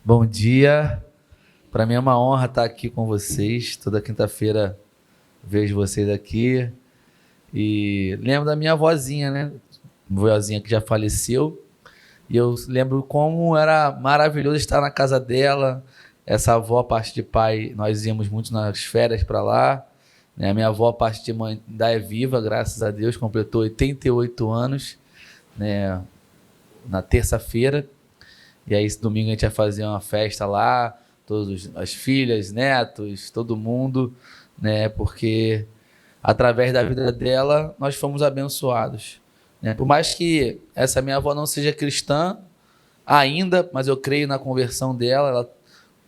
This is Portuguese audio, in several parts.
Bom dia. Para mim é uma honra estar aqui com vocês. Toda quinta-feira vejo vocês aqui. E lembro da minha avózinha, né? Vozinha que já faleceu. E eu lembro como era maravilhoso estar na casa dela. Essa avó, a parte de pai, nós íamos muito nas férias para lá. Né? A minha avó, a parte de mãe, ainda é viva, graças a Deus, completou 88 anos, né? Na terça-feira. E aí, esse domingo a gente vai fazer uma festa lá, todas as filhas, netos, todo mundo, né? Porque através da vida dela nós fomos abençoados, né? Por mais que essa minha avó não seja cristã ainda, mas eu creio na conversão dela. Ela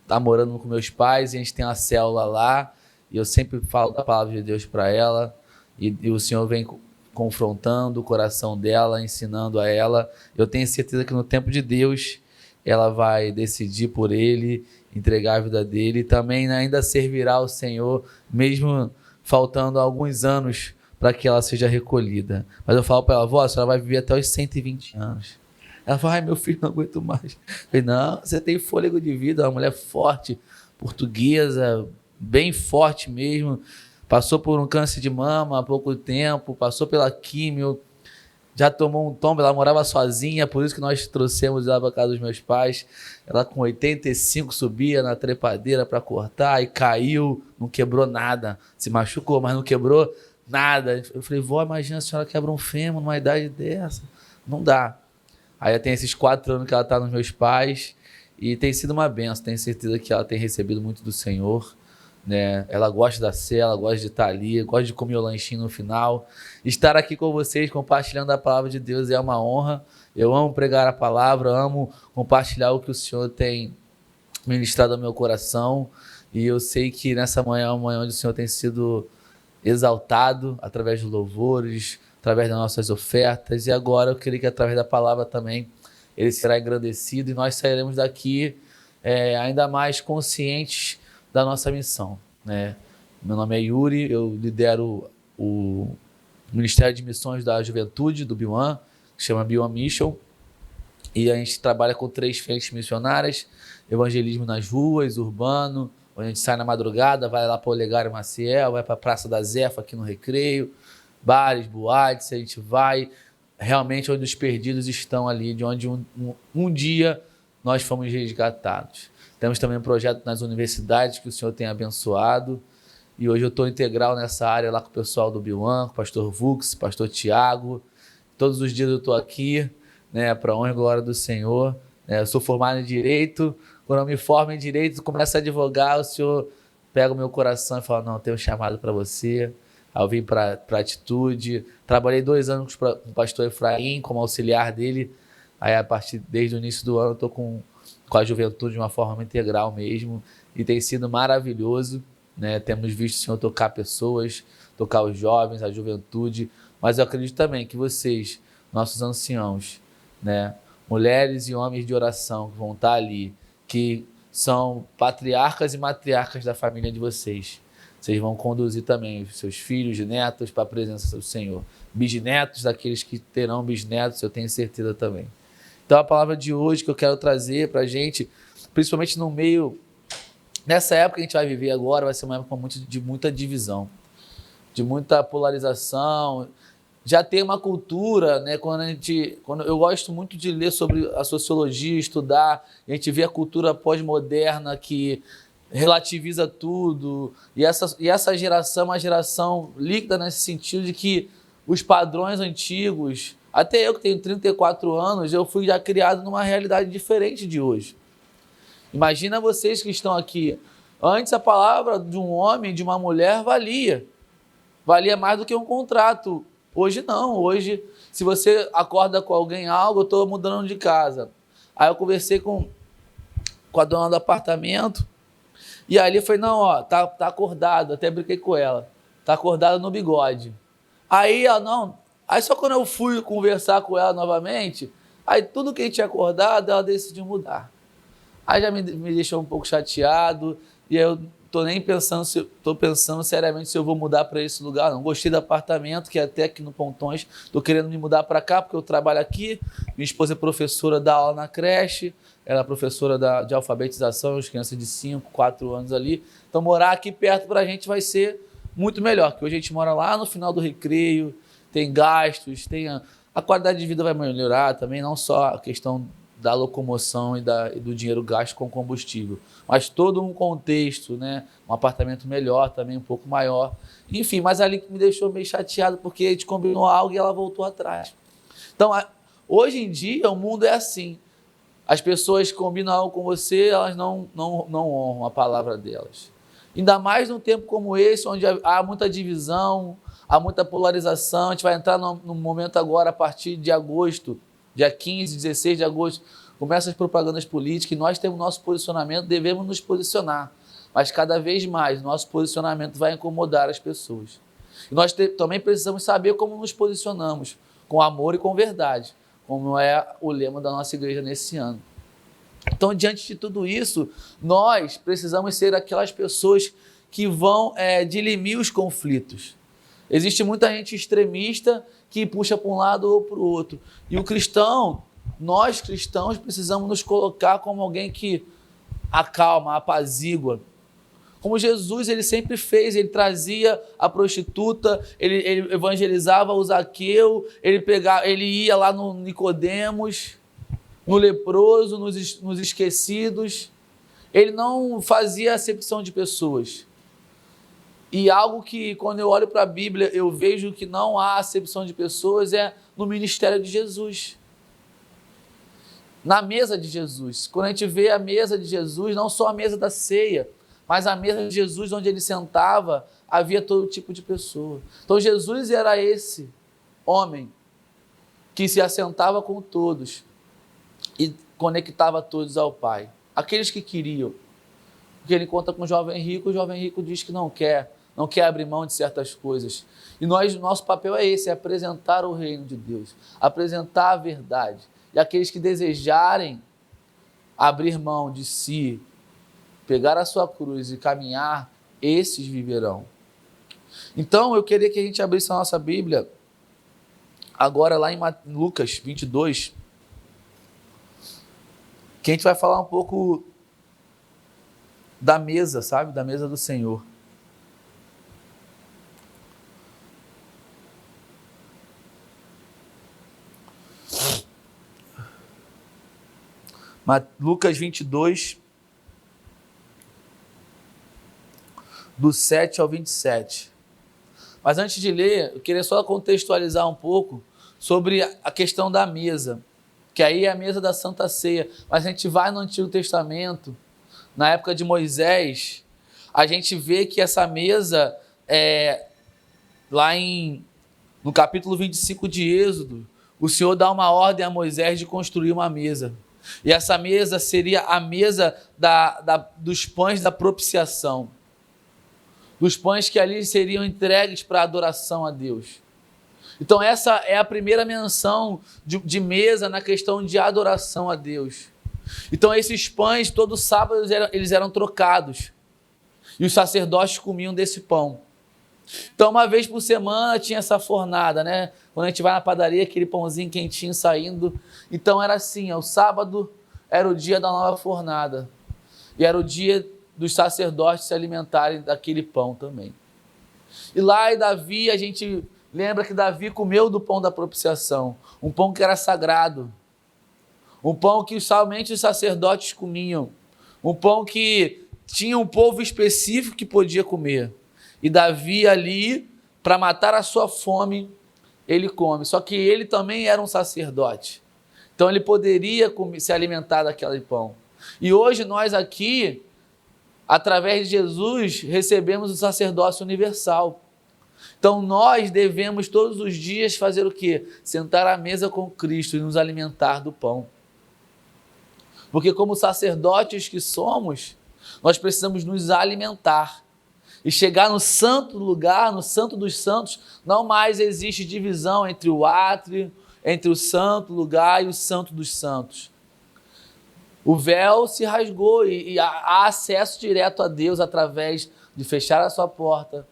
tá morando com meus pais e a gente tem uma célula lá. E eu sempre falo da palavra de Deus para ela. E o Senhor vem confrontando o coração dela, ensinando a ela. Eu tenho certeza que no tempo de Deus ela vai decidir por ele, entregar a vida dele e também ainda servirá ao Senhor, mesmo faltando alguns anos para que ela seja recolhida. Mas eu falo para ela, vó, a senhora vai viver até os 120 anos. Ela fala, ai, meu filho, não aguento mais. Eu falei, não, você tem fôlego de vida, uma mulher forte, portuguesa, bem forte mesmo, passou por um câncer de mama há pouco tempo, passou pela químio, já tomou um tombo, ela morava sozinha, por isso que nós trouxemos ela para casa dos meus pais. Ela com 85 subia na trepadeira para cortar e caiu, não quebrou nada. Se machucou, mas não quebrou nada. Eu falei, vó, imagina a senhora quebra um fêmur numa idade dessa. Não dá. Aí tem esses 4 anos que ela está nos meus pais e tem sido uma benção. Tenho certeza que ela tem recebido muito do Senhor, né? Ela gosta da cela, gosta de estar ali, gosta de comer o lanchinho no final. Estar aqui com vocês, compartilhando a palavra de Deus é uma honra. Eu amo pregar a palavra, amo compartilhar o que o Senhor tem ministrado ao meu coração. E eu sei que nessa manhã é uma manhã onde o Senhor tem sido exaltado através de louvores, através das nossas ofertas. E agora eu creio que através da palavra também ele será engrandecido e nós sairemos daqui ainda mais conscientes da nossa missão, né? Meu nome é Yuri, eu lidero o Ministério de Missões da Juventude do B1, que chama B1 Mission, e a gente trabalha com 3 frentes missionárias: evangelismo nas ruas, urbano, onde a gente sai na madrugada, vai lá para o Olegário Maciel, vai para a Praça da Zefa aqui no Recreio, bares, boates, a gente vai realmente onde os perdidos estão ali, de onde um dia nós fomos resgatados. Temos também um projeto nas universidades que o Senhor tem abençoado. E hoje eu estou integral nessa área lá com o pessoal do B1, com o pastor Vux, pastor Tiago. Todos os dias eu estou aqui, né, para a honra e glória do Senhor. Eu sou formado em Direito. Quando eu me formo em Direito, começo a advogar, o Senhor pega o meu coração e fala, não, tem um chamado para você. Aí eu vim para Atitude. Trabalhei 2 anos com o pastor Efraim, como auxiliar dele. Aí, desde o início do ano, eu estou com a juventude de uma forma integral mesmo, e tem sido maravilhoso, né? Temos visto o Senhor tocar pessoas, tocar os jovens, a juventude, mas eu acredito também que vocês, nossos anciãos, né? Mulheres e homens de oração que vão estar ali, que são patriarcas e matriarcas da família de vocês, vocês vão conduzir também os seus filhos e netos para a presença do Senhor, bisnetos daqueles que terão bisnetos, eu tenho certeza também. Então a palavra de hoje que eu quero trazer para a gente, principalmente no meio, nessa época que a gente vai viver agora, vai ser uma época de muita divisão, de muita polarização. Já tem uma cultura, né? Quando eu gosto muito de ler sobre a sociologia, estudar, a gente vê a cultura pós-moderna que relativiza tudo, e essa geração é uma geração líquida nesse sentido de que os padrões antigos, até eu que tenho 34 anos, eu fui já criado numa realidade diferente de hoje. Imagina vocês que estão aqui. Antes a palavra de um homem, de uma mulher, valia mais do que um contrato. Hoje não, hoje se você acorda com alguém algo, eu estou mudando de casa. Aí eu conversei com a dona do apartamento, e ali eu falei, não, ó, tá acordado, até brinquei com ela, tá acordado no bigode. Aí ela, não, aí só quando eu fui conversar com ela novamente, aí tudo que a gente tinha acordado, ela decidiu mudar. Aí já me deixou um pouco chateado, e aí eu tô pensando seriamente se eu vou mudar para esse lugar. Não gostei do apartamento, que é até aqui no Pontões, tô querendo me mudar para cá, porque eu trabalho aqui, minha esposa é professora, dá aula na creche, era professora de alfabetização, as crianças de 5, 4 anos ali. Então, morar aqui perto para a gente vai ser muito melhor, porque hoje a gente mora lá no final do Recreio, tem gastos, a qualidade de vida vai melhorar também, não só a questão da locomoção e do dinheiro gasto com combustível, mas todo um contexto, né? Um apartamento melhor também, um pouco maior. Enfim, mas ali que me deixou meio chateado, porque a gente combinou algo e ela voltou atrás. Então, hoje em dia, o mundo é assim. As pessoas combinam algo com você, elas não honram a palavra delas. Ainda mais num tempo como esse, onde há muita divisão, há muita polarização. A gente vai entrar num momento agora, a partir de agosto, dia 15, 16 de agosto, começam as propagandas políticas e nós temos nosso posicionamento, devemos nos posicionar. Mas cada vez mais, nosso posicionamento vai incomodar as pessoas. E nós também precisamos saber como nos posicionamos, com amor e com verdade, como é o lema da nossa igreja nesse ano. Então, diante de tudo isso, nós precisamos ser aquelas pessoas que vão dirimir os conflitos. Existe muita gente extremista que puxa para um lado ou para o outro. E o cristão, nós cristãos, precisamos nos colocar como alguém que acalma, apazigua. Como Jesus, ele sempre fez, ele trazia a prostituta, ele evangelizava o Zaqueu, ele ia lá no Nicodemos, no leproso, nos esquecidos. Ele não fazia acepção de pessoas. E algo que, quando eu olho para a Bíblia, eu vejo que não há acepção de pessoas é no ministério de Jesus. Na mesa de Jesus. Quando a gente vê a mesa de Jesus, não só a mesa da ceia, mas a mesa de Jesus, onde ele sentava, havia todo tipo de pessoa. Então Jesus era esse homem que se assentava com todos e conectava todos ao Pai. Aqueles que queriam. Porque ele conta com o jovem rico diz que não quer abrir mão de certas coisas. E nosso papel é esse, é apresentar o reino de Deus, apresentar a verdade. E aqueles que desejarem abrir mão de si, pegar a sua cruz e caminhar, esses viverão. Então, eu queria que a gente abrisse a nossa Bíblia, agora lá em Lucas 22, que a gente vai falar um pouco da mesa, sabe? Da mesa do Senhor. Lucas 22, do 7 ao 27. Mas antes de ler, eu queria só contextualizar um pouco sobre a questão da mesa, que aí é a mesa da Santa Ceia. Mas a gente vai no Antigo Testamento, na época de Moisés, a gente vê que essa mesa, lá no capítulo 25 de Êxodo, o Senhor dá uma ordem a Moisés de construir uma mesa. E essa mesa seria a mesa dos pães da propiciação. Dos pães que ali seriam entregues para adoração a Deus. Então essa é a primeira menção de mesa na questão de adoração a Deus. Então esses pães, todo sábado, eles eram trocados. E os sacerdotes comiam desse pão. Então uma vez por semana tinha essa fornada, né? Quando a gente vai na padaria, aquele pãozinho quentinho saindo. Então era assim, o sábado era o dia da nova fornada. E era o dia dos sacerdotes se alimentarem daquele pão também. E lá em Davi, a gente lembra que Davi comeu do pão da propiciação, um pão que era sagrado, um pão que somente os sacerdotes comiam, um pão que tinha um povo específico que podia comer. E Davi ali, para matar a sua fome, ele come. Só que ele também era um sacerdote, então ele poderia se alimentar daquele pão. E hoje nós aqui, através de Jesus, recebemos o sacerdócio universal. Então nós devemos todos os dias fazer o quê? Sentar à mesa com Cristo e nos alimentar do pão. Porque como sacerdotes que somos, nós precisamos nos alimentar. E chegar no santo lugar, no santo dos santos, não mais existe divisão entre o átrio, entre o santo lugar e o santo dos santos. O véu se rasgou e há acesso direto a Deus através de fechar a sua porta,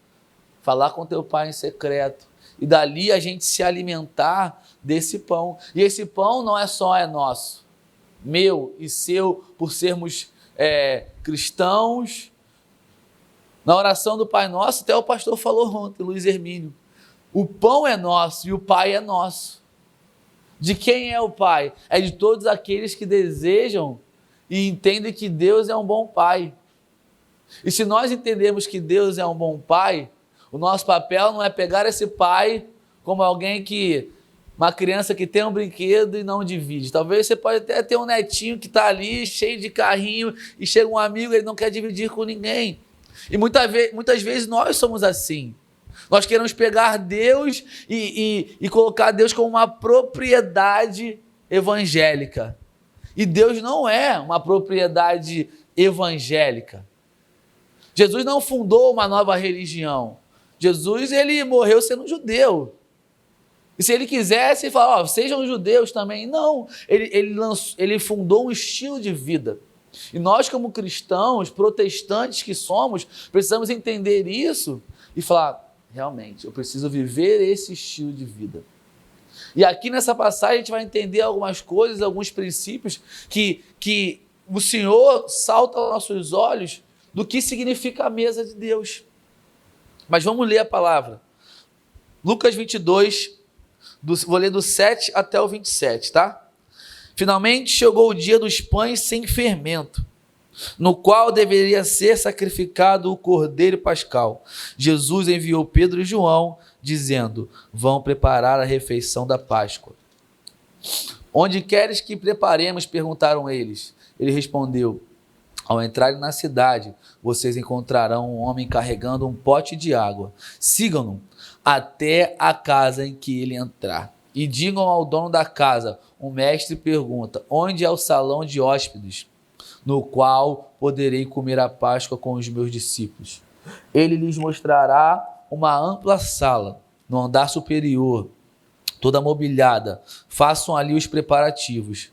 falar com teu Pai em secreto e dali a gente se alimentar desse pão. E esse pão não é só nosso, meu e seu, por sermos cristãos. Na oração do Pai Nosso, até o pastor falou ontem, Luiz Hermínio, o pão é nosso e o Pai é nosso. De quem é o Pai? É de todos aqueles que desejam e entendem que Deus é um bom Pai. E se nós entendermos que Deus é um bom Pai, o nosso papel não é pegar esse Pai como alguém uma criança que tem um brinquedo e não divide. Talvez você pode até ter um netinho que está ali, cheio de carrinho, e chega um amigo e ele não quer dividir com ninguém. E muitas vezes nós somos assim. Nós queremos pegar Deus e colocar Deus como uma propriedade evangélica. E Deus não é uma propriedade evangélica. Jesus não fundou uma nova religião. Jesus, ele morreu sendo judeu. E se ele quisesse, ele falava, sejam judeus também. Não, ele fundou um estilo de vida. E nós, como cristãos, protestantes que somos, precisamos entender isso e falar, realmente, eu preciso viver esse estilo de vida. E aqui nessa passagem a gente vai entender algumas coisas, alguns princípios que o Senhor salta aos nossos olhos do que significa a mesa de Deus. Mas vamos ler a palavra. Lucas 22, vou ler do 7 até o 27, tá? Finalmente chegou o dia dos pães sem fermento, no qual deveria ser sacrificado o cordeiro pascal. Jesus enviou Pedro e João, dizendo, vão preparar a refeição da Páscoa. Onde queres que preparemos? Perguntaram eles. Ele respondeu, ao entrarem na cidade, vocês encontrarão um homem carregando um pote de água. Sigam-no até a casa em que ele entrar. E digam ao dono da casa, o mestre pergunta, onde é o salão de hóspedes, no qual poderei comer a Páscoa com os meus discípulos? Ele lhes mostrará uma ampla sala, no andar superior, toda mobiliada. Façam ali os preparativos.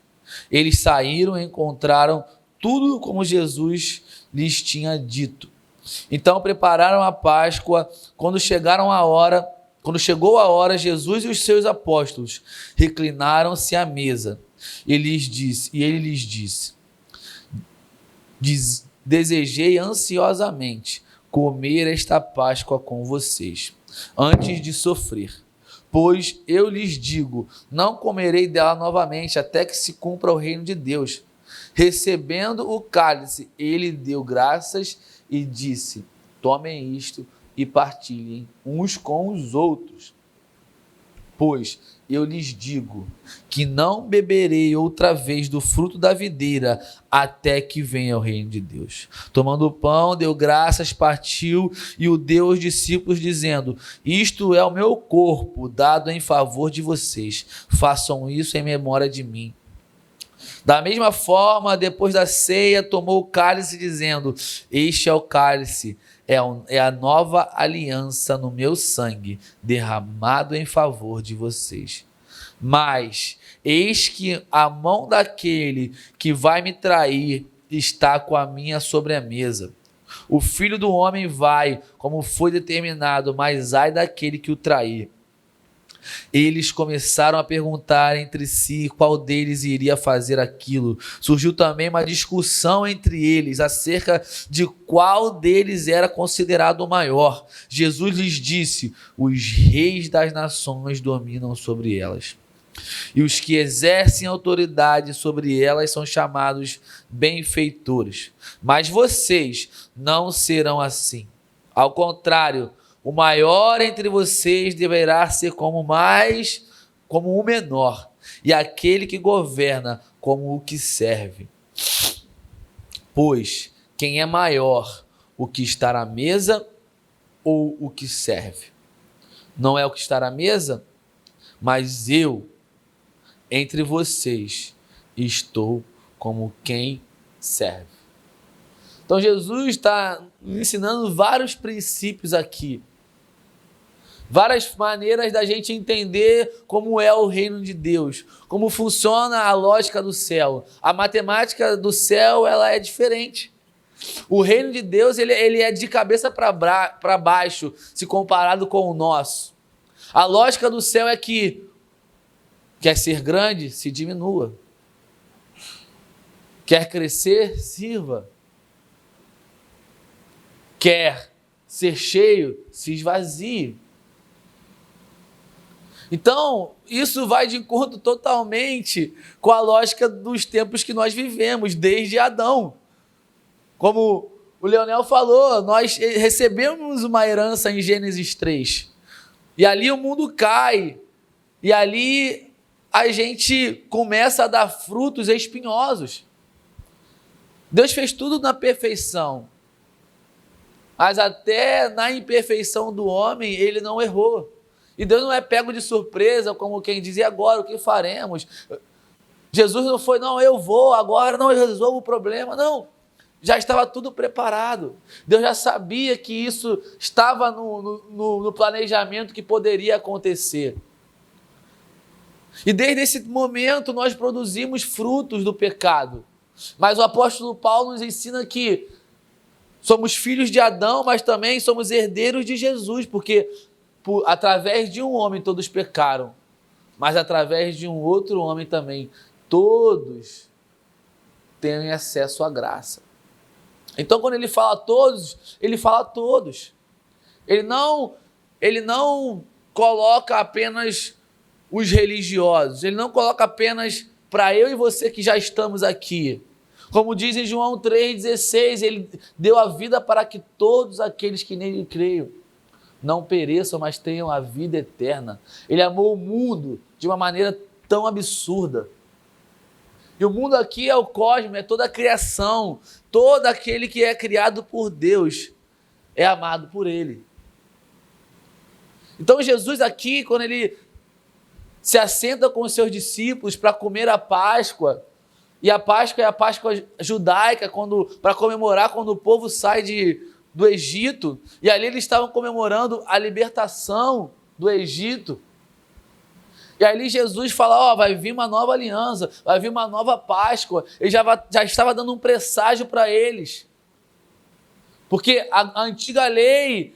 Eles saíram e encontraram tudo como Jesus lhes tinha dito. Então prepararam a Páscoa. Quando chegou a hora, Jesus e os seus apóstolos reclinaram-se à mesa. E ele lhes disse, desejei ansiosamente comer esta Páscoa com vocês, antes de sofrer. Pois eu lhes digo, não comerei dela novamente, até que se cumpra o reino de Deus. Recebendo o cálice, ele deu graças e disse, tomem isto e partilhem uns com os outros. Pois eu lhes digo que não beberei outra vez do fruto da videira até que venha o reino de Deus. Tomando o pão, deu graças, partiu e o deu aos discípulos, dizendo, isto é o meu corpo dado em favor de vocês. Façam isso em memória de mim. Da mesma forma, depois da ceia, tomou o cálice, dizendo, este é o cálice, é a nova aliança no meu sangue, derramado em favor de vocês. Mas, eis que a mão daquele que vai me trair está com a minha sobre a mesa. O Filho do Homem vai, como foi determinado, mas ai daquele que o trair. Eles começaram a perguntar entre si qual deles iria fazer aquilo. Surgiu também uma discussão entre eles acerca de qual deles era considerado o maior. Jesus lhes disse, os reis das nações dominam sobre elas, e os que exercem autoridade sobre elas são chamados benfeitores. Mas vocês não serão assim. Ao contrário, o maior entre vocês deverá ser como o menor, e aquele que governa como o que serve. Pois quem é maior, o que está à mesa ou o que serve? Não é o que está à mesa, mas eu, entre vocês, estou como quem serve. Então Jesus está ensinando vários princípios aqui. Várias maneiras da gente entender como é o reino de Deus, como funciona a lógica do céu. A matemática do céu, ela é diferente. O reino de Deus, ele é de cabeça para baixo, se comparado com o nosso. A lógica do céu é que quer ser grande, se diminua. Quer crescer? Sirva. Quer ser cheio? Se esvazie. Então, isso vai de encontro totalmente com a lógica dos tempos que nós vivemos, desde Adão. Como o Leonel falou, nós recebemos uma herança em Gênesis 3. E ali o mundo cai. E ali a gente começa a dar frutos espinhosos. Deus fez tudo na perfeição. Mas até na imperfeição do homem, ele não errou. E Deus não é pego de surpresa, como quem diz, e agora o que faremos? Jesus não foi, não, eu vou, agora não, eu resolvo o problema. Não, já estava tudo preparado. Deus já sabia que isso estava no planejamento que poderia acontecer. E desde esse momento nós produzimos frutos do pecado. Mas o apóstolo Paulo nos ensina que somos filhos de Adão, mas também somos herdeiros de Jesus, porque através de um homem todos pecaram, mas através de um outro homem também todos têm acesso à graça. Então, quando ele fala todos, ele fala todos. Ele não coloca apenas os religiosos, ele não coloca apenas para eu e você que já estamos aqui. Como diz em João 3,16, ele deu a vida para que todos aqueles que nele creiam não pereçam, mas tenham a vida eterna. Ele amou o mundo de uma maneira tão absurda. E o mundo aqui é o cosmos, é toda a criação, todo aquele que é criado por Deus é amado por ele. Então Jesus aqui, quando ele se assenta com os seus discípulos para comer a Páscoa, e a Páscoa é a Páscoa judaica, para comemorar quando o povo sai do Egito, e ali eles estavam comemorando a libertação do Egito. E ali Jesus fala, vai vir uma nova aliança, vai vir uma nova Páscoa. Ele já estava dando um presságio para eles. Porque a antiga lei,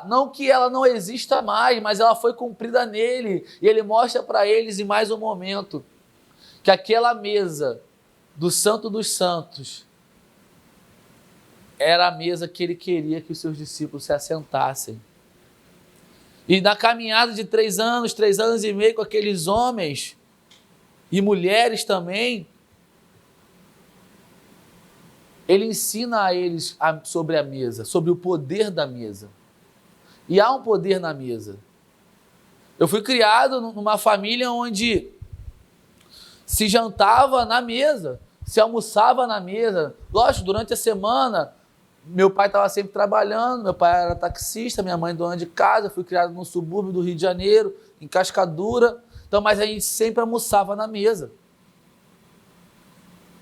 não que ela não exista mais, mas ela foi cumprida nele. E ele mostra para eles em mais um momento que aquela mesa do Santo dos Santos era a mesa que ele queria que os seus discípulos se assentassem. E na caminhada de 3 anos e meio com aqueles homens e mulheres também, ele ensina a eles sobre a mesa, sobre o poder da mesa. E há um poder na mesa. Eu fui criado numa família onde se jantava na mesa, se almoçava na mesa. Lógico, durante a semana, meu pai estava sempre trabalhando, meu pai era taxista, minha mãe dona de casa, eu fui criado num subúrbio do Rio de Janeiro, em Cascadura, então, mas a gente sempre almoçava na mesa.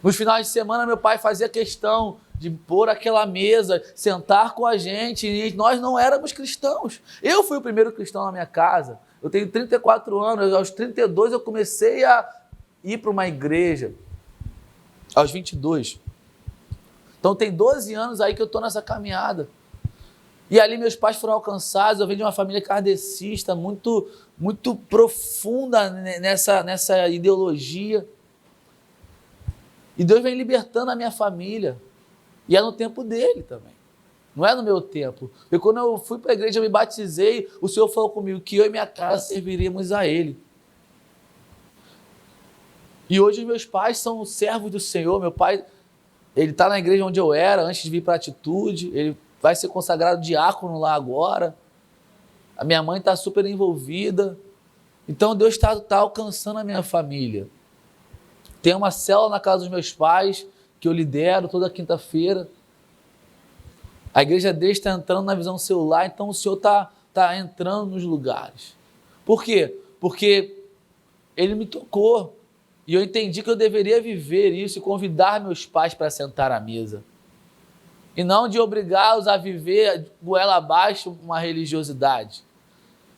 Nos finais de semana, meu pai fazia questão de pôr aquela mesa, sentar com a gente, e nós não éramos cristãos. Eu fui o primeiro cristão na minha casa, eu tenho 34 anos, aos 32 eu comecei a ir para uma igreja, aos 22. Então tem 12 anos aí que eu estou nessa caminhada. E ali meus pais foram alcançados, eu venho de uma família kardecista, muito profunda nessa ideologia. E Deus vem libertando a minha família. E é no tempo dele também. Não é no meu tempo. E quando eu fui para a igreja, eu me batizei, o Senhor falou comigo que eu e minha casa serviríamos a Ele. E hoje meus pais são servos do Senhor. Meu pai, ele está na igreja onde eu era, antes de vir para a Atitude. Ele vai ser consagrado diácono lá agora. A minha mãe está super envolvida. Então Deus está alcançando a minha família. Tem uma célula na casa dos meus pais, que eu lidero toda quinta-feira. A igreja deles está entrando na visão celular, então o Senhor está entrando nos lugares. Por quê? Porque Ele me tocou. E eu entendi que eu deveria viver isso e convidar meus pais para sentar à mesa. E não de obrigá-los a viver goela abaixo uma religiosidade.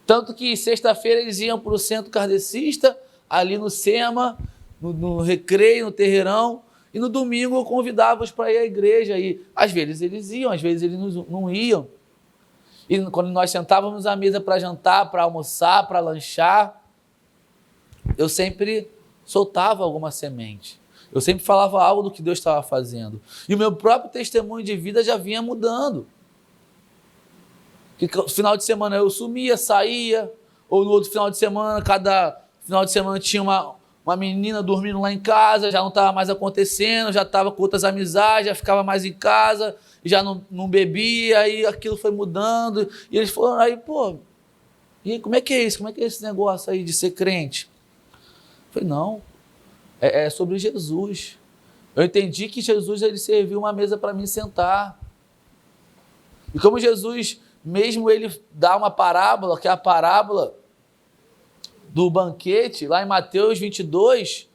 Tanto que sexta-feira eles iam para o centro kardecista, ali no SEMA, no recreio, no terreirão, e no domingo eu convidava-os para ir à igreja. E às vezes eles iam, às vezes eles não iam. E quando nós sentávamos à mesa para jantar, para almoçar, para lanchar, eu sempre soltava alguma semente. Eu sempre falava algo do que Deus estava fazendo. E o meu próprio testemunho de vida já vinha mudando. Que no final de semana eu sumia, saía, ou no outro final de semana, cada final de semana tinha uma menina dormindo lá em casa, já não estava mais acontecendo, já estava com outras amizades, já ficava mais em casa, já não bebia, aí aquilo foi mudando. E eles falaram, aí, pô, e aí, como é que é isso? Como é que é esse negócio aí de ser crente? Eu falei, não, é sobre Jesus. Eu entendi que Jesus ele serviu uma mesa para mim sentar. E como Jesus, mesmo ele dá uma parábola, que é a parábola do banquete, lá em Mateus 22,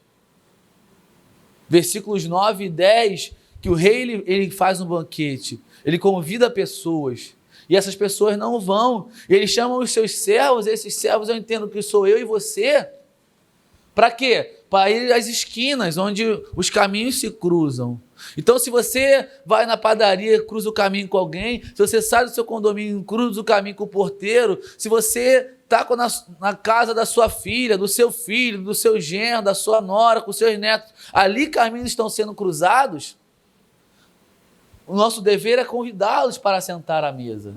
versículos 9 e 10, que o rei ele faz um banquete, ele convida pessoas, e essas pessoas não vão, e ele chama os seus servos, e esses servos eu entendo que sou eu e você, para quê? Para ir às esquinas, onde os caminhos se cruzam. Então, se você vai na padaria, cruza o caminho com alguém, se você sai do seu condomínio, cruza o caminho com o porteiro, se você está na casa da sua filha, do seu filho, do seu genro, da sua nora, com seus netos, ali caminhos estão sendo cruzados, o nosso dever é convidá-los para sentar à mesa.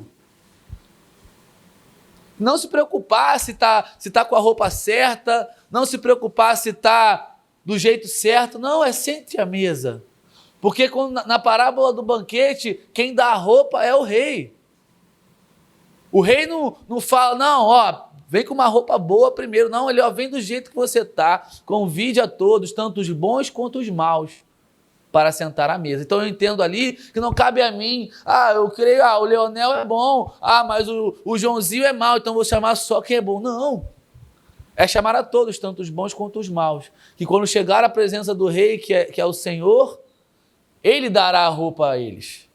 Não se preocupar se tá com a roupa certa, não se preocupar se está do jeito certo, não, sente à mesa. Porque na parábola do banquete, quem dá a roupa é o rei. O rei não fala, não, ó, vem com uma roupa boa primeiro, não, ele vem do jeito que você está, convide a todos, tanto os bons quanto os maus, para sentar à mesa. Então eu entendo ali que não cabe a mim, eu creio, o Leonel é bom, mas o Joãozinho é mau, então vou chamar só quem é bom. Não, é chamar a todos, tanto os bons quanto os maus, que quando chegar à presença do rei, que é o Senhor, ele dará a roupa a eles.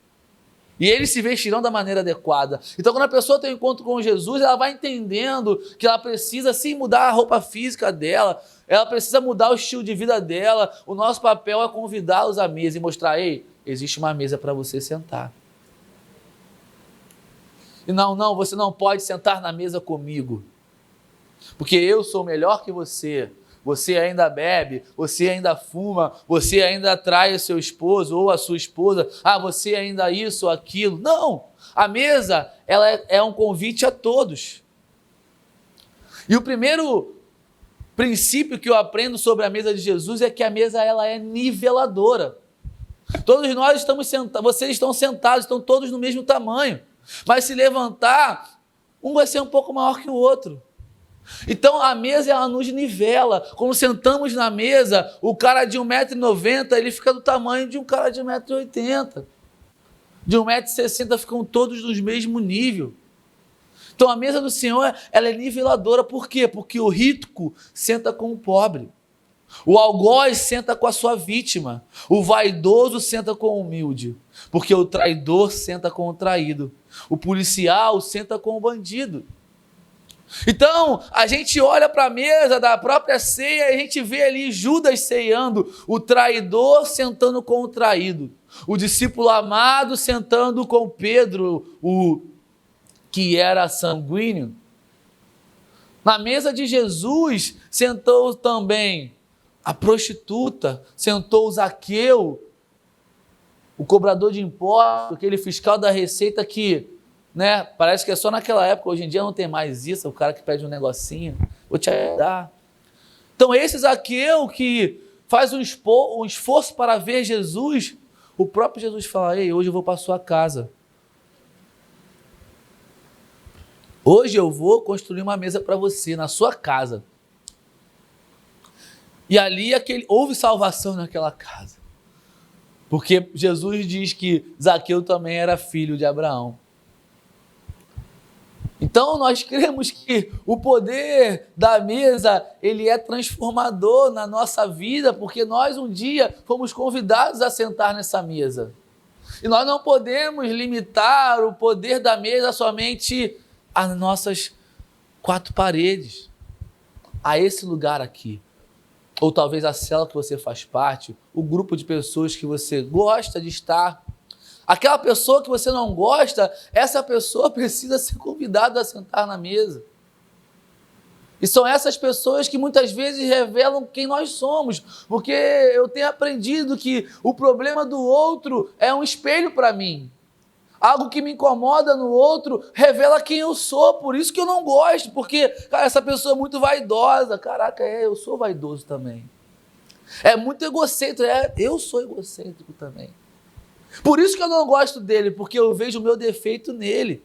E eles se vestirão da maneira adequada. Então, quando a pessoa tem um encontro com Jesus, ela vai entendendo que ela precisa sim mudar a roupa física dela, ela precisa mudar o estilo de vida dela. O nosso papel é convidá-los à mesa e mostrar, ei, existe uma mesa para você sentar. E não, você não pode sentar na mesa comigo, porque eu sou melhor que você. Você ainda bebe, você ainda fuma, você ainda trai o seu esposo ou a sua esposa, você ainda isso ou aquilo. Não, a mesa ela é um convite a todos. E o primeiro princípio que eu aprendo sobre a mesa de Jesus é que a mesa ela é niveladora. Todos nós estamos sentados, vocês estão sentados, estão todos no mesmo tamanho, mas se levantar, um vai ser um pouco maior que o outro. Então a mesa ela nos nivela. Quando sentamos na mesa, o cara de 1,90 m ele fica do tamanho de um cara de 1,80 m. De 1,60 m ficam todos no mesmo nível. Então a mesa do Senhor ela é niveladora. Por quê? Porque o rico senta com o pobre. O algoz senta com a sua vítima. O vaidoso senta com o humilde. Porque o traidor senta com o traído. O policial senta com o bandido. Então, a gente olha para a mesa da própria ceia e a gente vê ali Judas ceando, o traidor sentando com o traído, o discípulo amado sentando com Pedro, o que era sanguíneo. Na mesa de Jesus sentou também a prostituta, sentou o Zaqueu, o cobrador de impostos, aquele fiscal da Receita que... parece que é só naquela época, hoje em dia não tem mais isso, o cara que pede um negocinho, vou te ajudar. Então esse Zaqueu que faz um esforço para ver Jesus, o próprio Jesus fala, ei, hoje eu vou para a sua casa. Hoje eu vou construir uma mesa para você, na sua casa. E ali houve salvação naquela casa. Porque Jesus diz que Zaqueu também era filho de Abraão. Então nós cremos que o poder da mesa, ele é transformador na nossa vida, porque nós um dia fomos convidados a sentar nessa mesa. E nós não podemos limitar o poder da mesa somente às nossas 4 paredes, a esse lugar aqui. Ou talvez a célula que você faz parte, o grupo de pessoas que você gosta de estar. Aquela pessoa que você não gosta, essa pessoa precisa ser convidada a sentar na mesa. E são essas pessoas que muitas vezes revelam quem nós somos, porque eu tenho aprendido que o problema do outro é um espelho para mim. Algo que me incomoda no outro revela quem eu sou, por isso que eu não gosto, porque, cara, essa pessoa é muito vaidosa. Caraca, eu sou vaidoso também. É muito egocêntrico, eu sou egocêntrico também. Por isso que eu não gosto dele, porque eu vejo o meu defeito nele.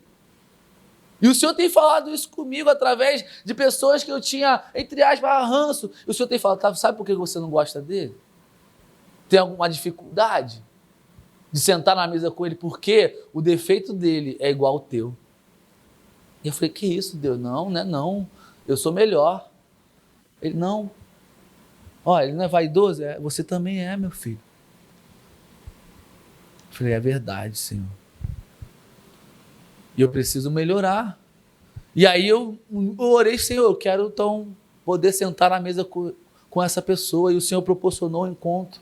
E o Senhor tem falado isso comigo através de pessoas que eu tinha, entre aspas, ranço. E o Senhor tem falado, sabe por que você não gosta dele? Tem alguma dificuldade de sentar na mesa com ele, porque o defeito dele é igual ao teu. E eu falei, que isso, Deus? Não, né? Não, eu sou melhor. Ele, não. Olha, ele não é vaidoso? Você também é, meu filho. Eu falei, é verdade, Senhor. E eu preciso melhorar. E aí eu orei, Senhor, eu quero então poder sentar na mesa com essa pessoa. E o Senhor proporcionou o encontro.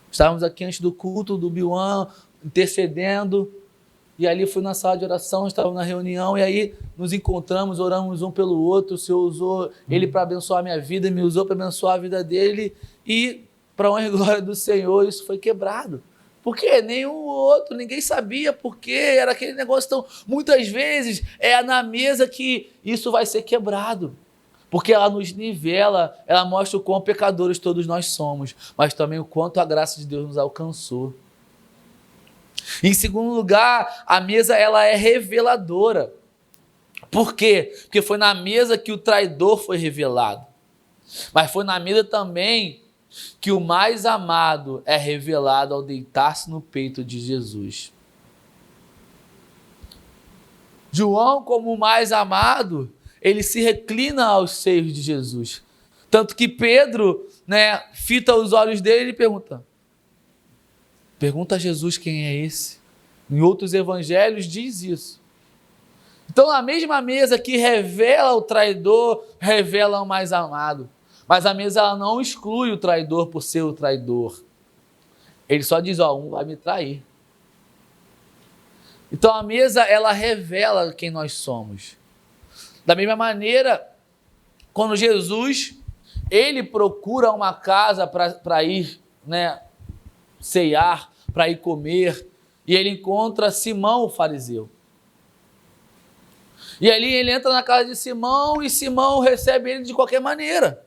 Estávamos aqui antes do culto do Biuan, intercedendo. E ali fui na sala de oração, estávamos na reunião. E aí nos encontramos, oramos um pelo outro. O Senhor usou ele para abençoar a minha vida, me usou para abençoar a vida dele. E para a honra e glória do Senhor, isso foi quebrado. Por quê? Nenhum outro, ninguém sabia por quê, era aquele negócio. Então, muitas vezes é na mesa que isso vai ser quebrado, porque ela nos nivela, ela mostra o quão pecadores todos nós somos, mas também o quanto a graça de Deus nos alcançou. Em segundo lugar, a mesa ela é reveladora. Por quê? Porque foi na mesa que o traidor foi revelado, mas foi na mesa também que o mais amado é revelado ao deitar-se no peito de Jesus. João, como o mais amado, ele se reclina aos seios de Jesus. Tanto que Pedro, fita os olhos dele e pergunta a Jesus quem é esse. Em outros evangelhos diz isso. Então, na mesma mesa que revela o traidor, revela o mais amado. Mas a mesa ela não exclui o traidor por ser o traidor. Ele só diz, um vai me trair. Então a mesa ela revela quem nós somos. Da mesma maneira, quando Jesus, ele procura uma casa para ir ceiar, para ir comer, e ele encontra Simão, o fariseu. E ali ele entra na casa de Simão e Simão recebe ele de qualquer maneira.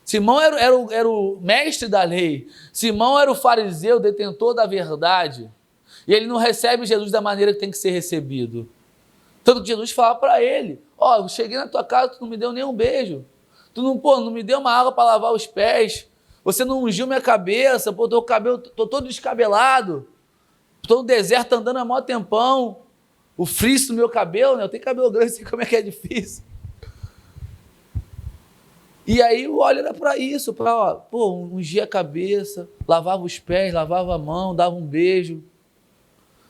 Simão era o mestre da lei. Simão era o fariseu, detentor da verdade. E ele não recebe Jesus da maneira que tem que ser recebido. Tanto que Jesus fala para ele, eu cheguei na tua casa, tu não me deu nem um beijo. Tu não me deu uma água para lavar os pés. Você não ungiu minha cabeça, teu cabelo, tô todo descabelado. Estou no deserto andando há maior tempão. O frizz do meu cabelo, eu tenho cabelo grande, sei como é que é difícil. E aí o óleo era para isso, para ungir a cabeça, lavava os pés, lavava a mão, dava um beijo.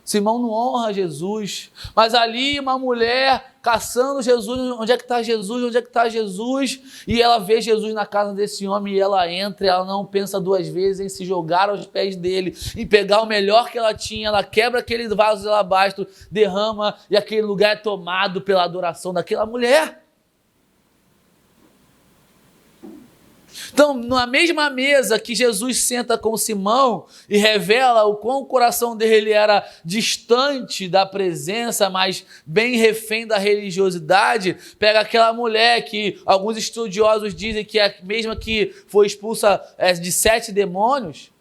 Simão não honra Jesus, mas ali uma mulher caçando Jesus, onde é que está Jesus, onde é que está Jesus? E ela vê Jesus na casa desse homem e ela entra, e ela não pensa duas vezes em se jogar aos pés dele, em pegar o melhor que ela tinha, ela quebra aquele vaso de alabastro, derrama e aquele lugar é tomado pela adoração daquela mulher. Então, na mesma mesa que Jesus senta com Simão e revela o quão o coração dele era distante da presença, mas bem refém da religiosidade, pega aquela mulher que alguns estudiosos dizem que é a mesma que foi expulsa de 7 demônios.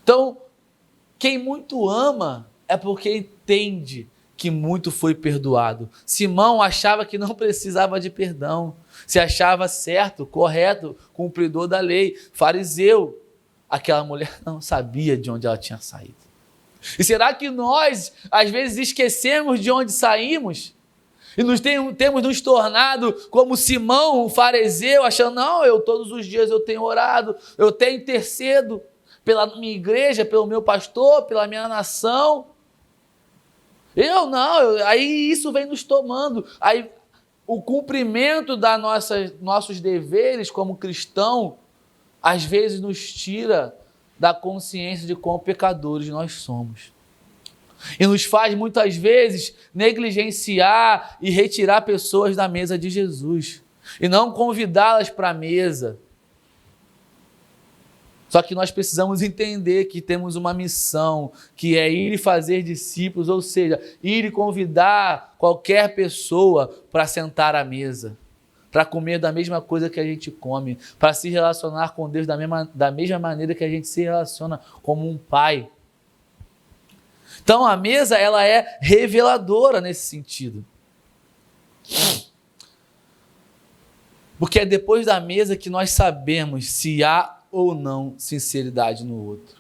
Então, quem muito ama é porque entende que muito foi perdoado. Simão achava que não precisava de perdão, se achava certo, correto, cumpridor da lei, fariseu. Aquela mulher não sabia de onde ela tinha saído. E será que nós, às vezes, esquecemos de onde saímos? E temos nos tornado como Simão, o fariseu, achando, todos os dias eu tenho orado, eu tenho intercedo pela minha igreja, pelo meu pastor, pela minha nação. Aí isso vem nos tomando. Aí o cumprimento nossos deveres como cristão, às vezes nos tira da consciência de quão pecadores nós somos. E nos faz, muitas vezes, negligenciar e retirar pessoas da mesa de Jesus. E não convidá-las para a mesa. Só que nós precisamos entender que temos uma missão, que é ir e fazer discípulos, ou seja, ir e convidar qualquer pessoa para sentar à mesa, para comer da mesma coisa que a gente come, para se relacionar com Deus da mesma maneira que a gente se relaciona como um pai. Então a mesa, ela é reveladora nesse sentido. Porque é depois da mesa que nós sabemos se há ou não sinceridade no outro.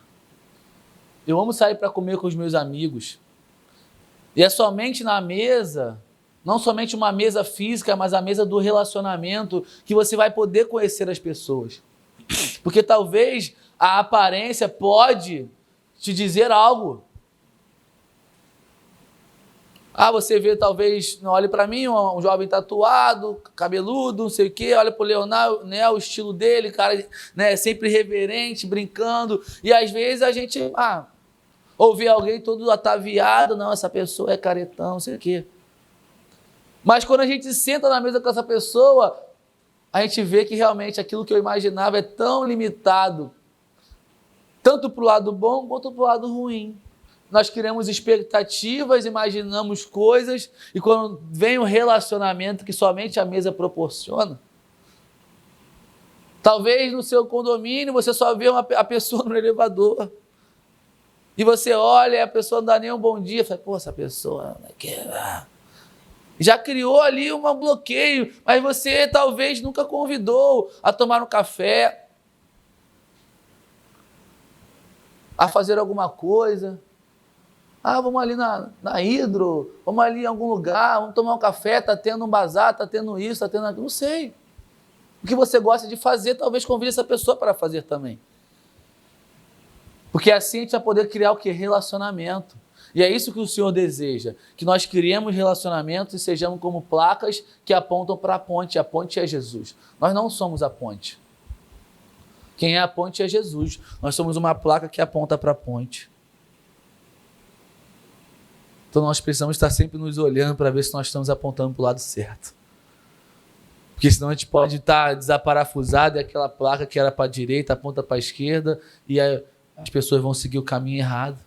Eu amo sair para comer com os meus amigos. E é somente na mesa, não somente uma mesa física, mas a mesa do relacionamento, que você vai poder conhecer as pessoas. Porque talvez a aparência pode te dizer algo. Você vê, talvez, não olhe para mim, um jovem tatuado, cabeludo, não sei o quê, olha para o Leonardo, né, o estilo dele, cara, né, sempre reverente, brincando, e às vezes a gente, ouve alguém todo ataviado, não, essa pessoa é caretão, não sei o quê. Mas quando a gente senta na mesa com essa pessoa, a gente vê que realmente aquilo que eu imaginava é tão limitado, tanto para o lado bom quanto para o lado ruim. Nós criamos expectativas, imaginamos coisas, e quando vem o relacionamento que somente a mesa proporciona, talvez no seu condomínio você só vê a pessoa no elevador, e você olha e a pessoa não dá nem um bom dia, fala, essa pessoa já criou ali um bloqueio, mas você talvez nunca convidou a tomar um café, a fazer alguma coisa. Vamos ali na Hidro, vamos ali em algum lugar, vamos tomar um café, está tendo um bazar, está tendo isso, está tendo aquilo, não sei. O que você gosta de fazer, talvez convide essa pessoa para fazer também. Porque assim a gente vai poder criar o quê? Relacionamento. E é isso que o Senhor deseja, que nós criemos relacionamentos e sejamos como placas que apontam para a ponte é Jesus. Nós não somos a ponte. Quem é a ponte é Jesus. Nós somos uma placa que aponta para a ponte. Então nós precisamos estar sempre nos olhando para ver se nós estamos apontando para o lado certo. Porque senão a gente pode estar desaparafusado e aquela placa que era para a direita aponta para a esquerda e aí as pessoas vão seguir o caminho errado.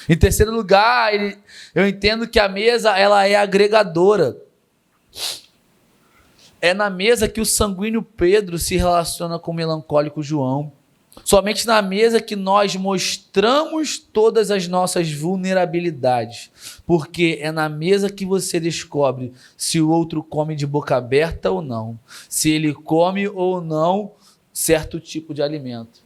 Em terceiro lugar, eu entendo que a mesa ela é agregadora. É na mesa que o sanguíneo Pedro se relaciona com o melancólico João. Somente na mesa que nós mostramos todas as nossas vulnerabilidades, porque é na mesa que você descobre se o outro come de boca aberta ou não, se ele come ou não certo tipo de alimento.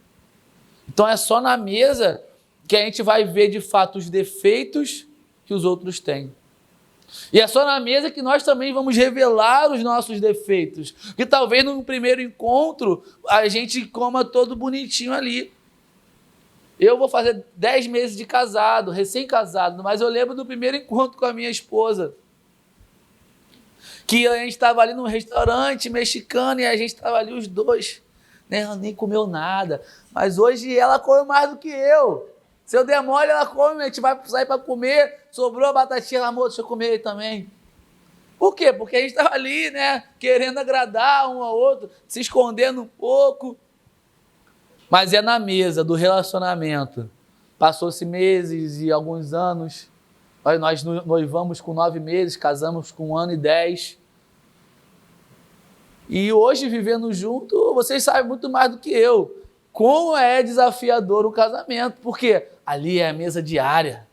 Então é só na mesa que a gente vai ver de fato os defeitos que os outros têm. E é só na mesa que nós também vamos revelar os nossos defeitos. Porque talvez no primeiro encontro a gente coma todo bonitinho ali. Eu vou fazer 10 meses de casado, recém-casado, mas eu lembro do primeiro encontro com a minha esposa. Que a gente estava ali num restaurante mexicano e a gente estava ali os dois. Né? Ela nem comeu nada. Mas hoje ela come mais do que eu. Se eu der mole, ela come, a gente vai sair para comer, sobrou a batatinha, amor, deixa eu comer aí também. Por quê? Porque a gente estava ali, né, querendo agradar um ao outro, se escondendo um pouco. Mas é na mesa do relacionamento. Passou-se meses e alguns anos, nós noivamos com 9 meses, casamos com 1 ano e 10. E hoje, vivendo junto, vocês sabem muito mais do que eu. Como é desafiador um casamento, porque ali é a mesa diária.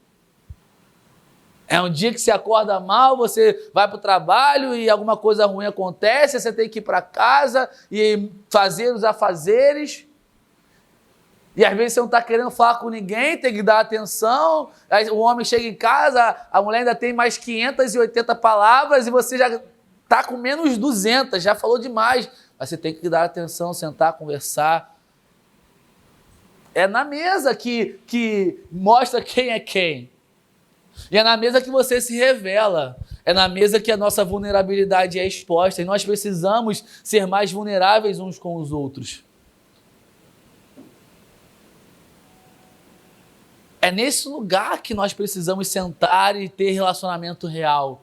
É um dia que você acorda mal, você vai para o trabalho e alguma coisa ruim acontece, você tem que ir para casa e fazer os afazeres. E às vezes você não está querendo falar com ninguém, tem que dar atenção. Aí o homem chega em casa, a mulher ainda tem mais 580 palavras e você já está com menos 200, já falou demais. Mas você tem que dar atenção, sentar, conversar. É na mesa que mostra quem é quem. E é na mesa que você se revela. É na mesa que a nossa vulnerabilidade é exposta. E nós precisamos ser mais vulneráveis uns com os outros. É nesse lugar que nós precisamos sentar e ter relacionamento real.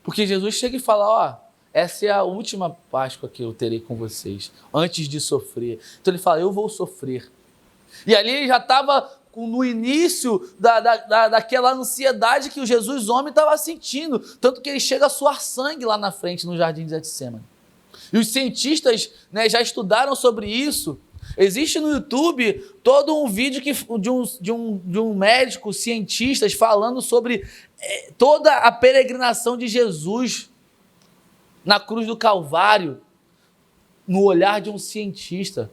Porque Jesus chega e fala, ó, essa é a última Páscoa que eu terei com vocês, antes de sofrer. Então ele fala, eu vou sofrer. E ali ele já estava no início daquela ansiedade que o Jesus homem estava sentindo, tanto que ele chega a suar sangue lá na frente, no jardim de Getsêmani. E os cientistas, né, já estudaram sobre isso. Existe no YouTube todo um vídeo de um médico, cientistas, falando sobre toda a peregrinação de Jesus na cruz do Calvário, no olhar de um cientista.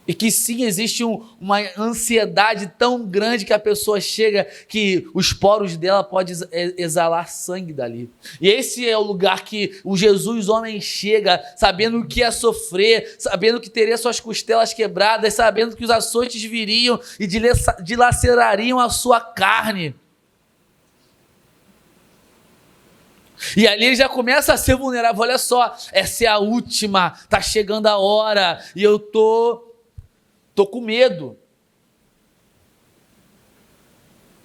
E que sim, existe uma ansiedade tão grande que a pessoa chega que os poros dela podem exalar sangue dali. E esse é o lugar que o Jesus homem chega, sabendo o que é sofrer, sabendo que teria suas costelas quebradas, sabendo que os açoites viriam e dilacerariam a sua carne. E ali ele já começa a ser vulnerável. Olha só, essa é a última, tá chegando a hora e eu tô com medo.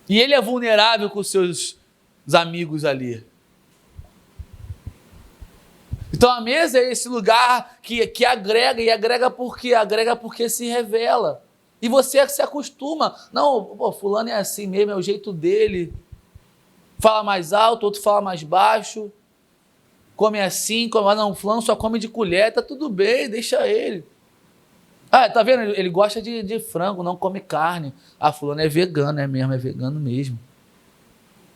E ele é vulnerável com os seus amigos ali. Então a mesa é esse lugar que agrega, e agrega por quê? Agrega porque se revela. E você se acostuma. Não, pô, fulano é assim mesmo, é o jeito dele. Fala mais alto, outro fala mais baixo. Come assim, não, fulano só come de colher, tá tudo bem, deixa ele. Ah, tá vendo? Ele gosta de frango, não come carne. Ah, fulano é vegano, é vegano mesmo.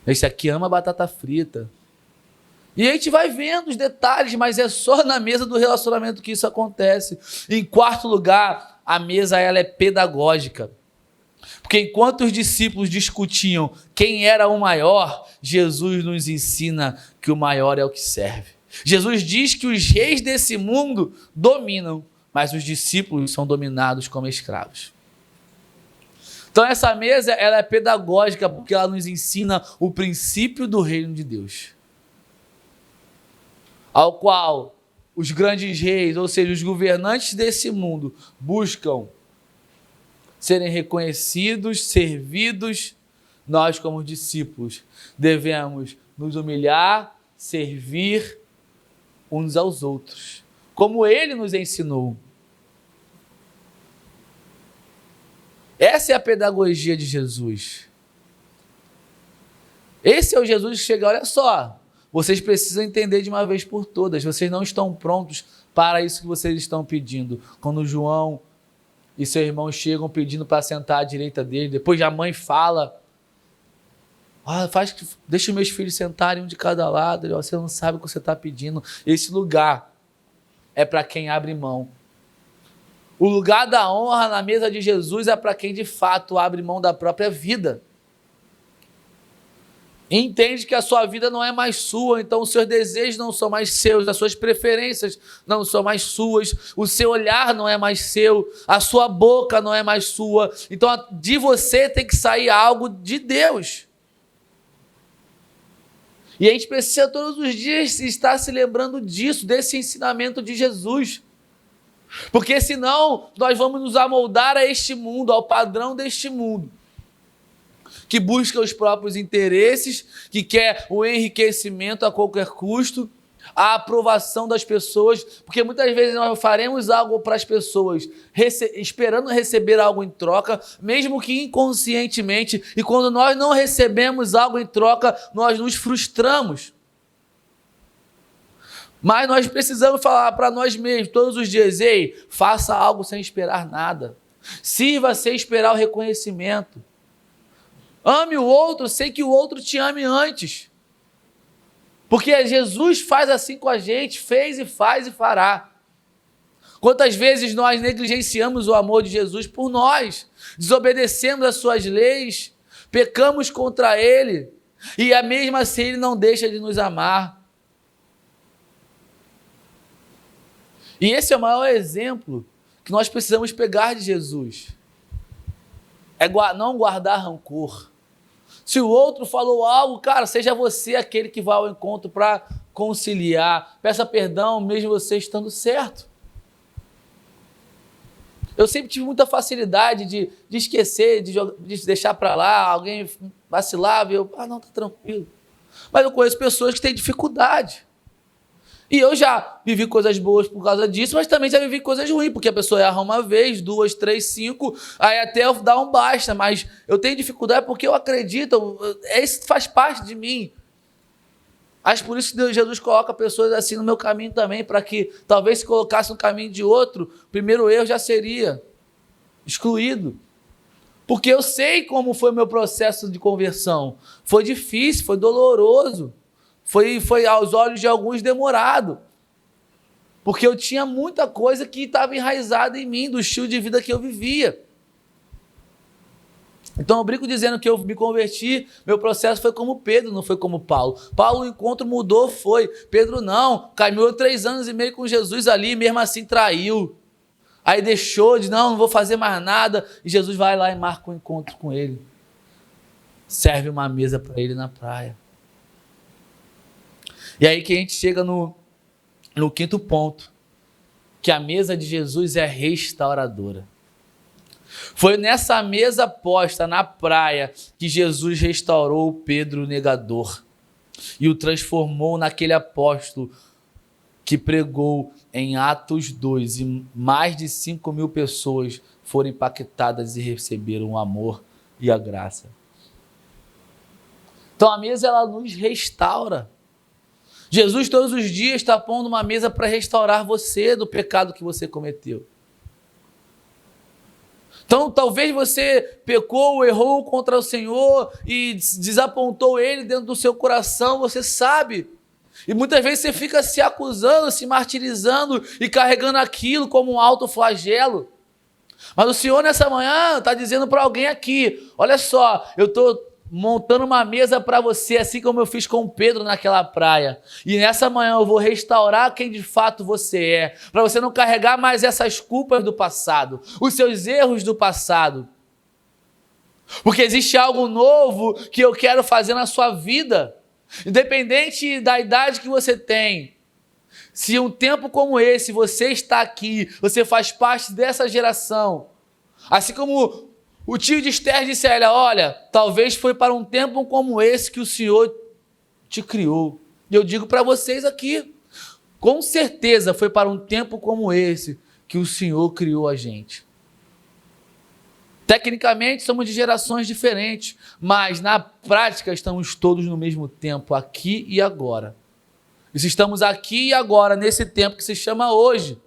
Esse aqui ama batata frita. E a gente vai vendo os detalhes, mas é só na mesa do relacionamento que isso acontece. Em quarto lugar, a mesa ela é pedagógica. Porque enquanto os discípulos discutiam quem era o maior, Jesus nos ensina que o maior é o que serve. Jesus diz que os reis desse mundo dominam, mas os discípulos são dominados como escravos. Então essa mesa ela é pedagógica porque ela nos ensina o princípio do reino de Deus, ao qual os grandes reis, ou seja, os governantes desse mundo, buscam serem reconhecidos, servidos. Nós, como discípulos, devemos nos humilhar, servir uns aos outros, como ele nos ensinou. Essa é a pedagogia de Jesus. Esse é o Jesus que chega, olha só, vocês precisam entender de uma vez por todas, vocês não estão prontos para isso que vocês estão pedindo. Quando João e seu irmão chegam pedindo para sentar à direita dele, depois a mãe fala, deixa os meus filhos sentarem um de cada lado, você não sabe o que você está pedindo. Esse lugar é para quem abre mão. O lugar da honra na mesa de Jesus é para quem de fato abre mão da própria vida. Entende que a sua vida não é mais sua, então os seus desejos não são mais seus, as suas preferências não são mais suas, o seu olhar não é mais seu, a sua boca não é mais sua. Então de você tem que sair algo de Deus. E a gente precisa todos os dias estar se lembrando disso, desse ensinamento de Jesus. Porque senão nós vamos nos amoldar a este mundo, ao padrão deste mundo, que busca os próprios interesses, que quer o enriquecimento a qualquer custo, a aprovação das pessoas, porque muitas vezes nós faremos algo para as pessoas, esperando receber algo em troca, mesmo que inconscientemente, e quando nós não recebemos algo em troca, nós nos frustramos. Mas nós precisamos falar para nós mesmos, todos os dias, ei, faça algo sem esperar nada, sirva sem esperar o reconhecimento. Ame o outro sem que o outro te ame antes. Porque Jesus faz assim com a gente, fez e faz e fará. Quantas vezes nós negligenciamos o amor de Jesus por nós, desobedecemos as suas leis, pecamos contra ele, e mesmo assim ele não deixa de nos amar. E esse é o maior exemplo que nós precisamos pegar de Jesus. É não guardar rancor. Se o outro falou algo, cara, seja você aquele que vai ao encontro para conciliar. Peça perdão mesmo você estando certo. Eu sempre tive muita facilidade de esquecer, de deixar para lá, alguém vacilava e eu, não, tá tranquilo. Mas eu conheço pessoas que têm dificuldade. E eu já vivi coisas boas por causa disso, mas também já vivi coisas ruins, porque a pessoa erra uma vez, 2, 3, 5, aí até eu dar um basta, mas eu tenho dificuldade porque eu acredito, isso faz parte de mim. Mas por isso que Jesus coloca pessoas assim no meu caminho também, para que talvez se colocasse no caminho de outro, o primeiro erro já seria excluído. Porque eu sei como foi o meu processo de conversão. Foi difícil, foi doloroso. Foi aos olhos de alguns demorado. Porque eu tinha muita coisa que estava enraizada em mim, do estilo de vida que eu vivia. Então eu brinco dizendo que eu me converti, meu processo foi como Pedro, não foi como Paulo. Paulo, o encontro mudou, foi. Pedro não, caminhou 3 anos e meio com Jesus ali, mesmo assim traiu. Aí deixou, não vou fazer mais nada. E Jesus vai lá e marca um encontro com ele. Serve uma mesa para ele na praia. E aí que a gente chega no 5º ponto, que a mesa de Jesus é restauradora. Foi nessa mesa posta na praia que Jesus restaurou Pedro o negador e o transformou naquele apóstolo que pregou em Atos 2 e mais de 5.000 pessoas foram impactadas e receberam o amor e a graça. Então a mesa ela nos restaura. Jesus todos os dias está pondo uma mesa para restaurar você do pecado que você cometeu. Então talvez você pecou, errou contra o Senhor e desapontou Ele dentro do seu coração, você sabe. E muitas vezes você fica se acusando, se martirizando e carregando aquilo como um alto flagelo. Mas o Senhor nessa manhã está dizendo para alguém aqui, olha só, eu estou montando uma mesa para você, assim como eu fiz com Pedro naquela praia. E nessa manhã eu vou restaurar quem de fato você é, para você não carregar mais essas culpas do passado, os seus erros do passado. Porque existe algo novo que eu quero fazer na sua vida. Independente da idade que você tem, se um tempo como esse você está aqui, você faz parte dessa geração, assim como o tio de Esther disse a ela, olha, talvez foi para um tempo como esse que o Senhor te criou. E eu digo para vocês aqui, com certeza foi para um tempo como esse que o Senhor criou a gente. Tecnicamente somos de gerações diferentes, mas na prática estamos todos no mesmo tempo, aqui e agora. E se estamos aqui e agora, nesse tempo que se chama hoje,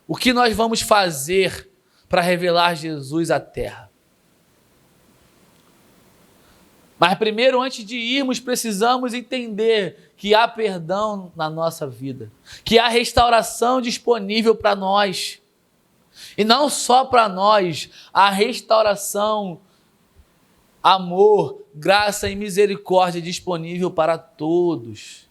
o que nós vamos fazer para revelar Jesus à terra? Mas primeiro, antes de irmos, precisamos entender que há perdão na nossa vida, que há restauração disponível para nós. E não só para nós, há restauração, amor, graça e misericórdia disponível para todos.